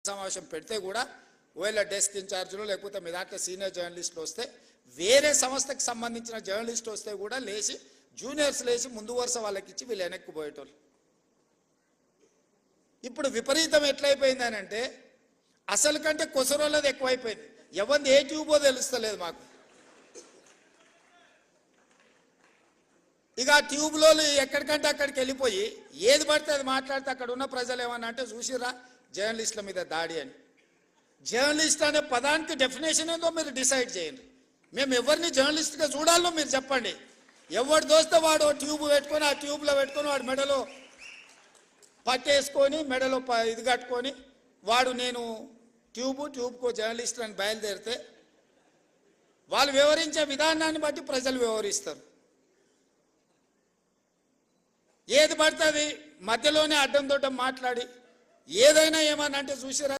సమావేశం పెడితే కూడా ఒకవేళ డెస్క్ ఇన్ఛార్జ్లు లేకపోతే మీ దాంట్లో సీనియర్ జర్నలిస్టులు వస్తే వేరే సంస్థకి సంబంధించిన జర్నలిస్టు వస్తే కూడా లేచి జూనియర్స్ లేచి ముందు వరుస వాళ్ళకి ఇచ్చి వీళ్ళు వెనక్కి పోయేటోళ్ళు. ఇప్పుడు విపరీతం ఎట్లయిపోయింది అని అంటే అసలు కంటే కొసరోళ్ళది ఎక్కువైపోయింది. ఎవరిది ఏ ట్యూబో తెలుస్తలేదు మాకు. ఇక ఆ ట్యూబ్లో ఎక్కడికంటే అక్కడికి వెళ్ళిపోయి ఏది పడితే అది మాట్లాడితే అక్కడ ఉన్న ప్రజలు ఏమన్నా అంటే చూసిరా జర్నలిస్టుల మీద దాడి అని. జర్నలిస్ట్ అనే పదానికి డెఫినేషన్ ఏందో మీరు డిసైడ్ చేయండి. మేము ఎవరిని జర్నలిస్ట్గా చూడాలో మీరు చెప్పండి. ఎవరు దోస్తే వాడు ట్యూబ్ పెట్టుకొని ఆ ట్యూబ్లో పెట్టుకొని వాడు మెడలో పట్టేసుకొని మెడలో ఇది కట్టుకొని వాడు నేను ట్యూబ్కు జర్నలిస్ట్ అని బయలుదేరితే వాళ్ళు వివరించే విధానాన్ని బట్టి ప్రజలు వివరిస్తారు. ఏది పడుతుంది మధ్యలోనే అడ్డం దొడ్డం మాట్లాడి ఏదైనా ఏమన్నా అంటే చూసిరా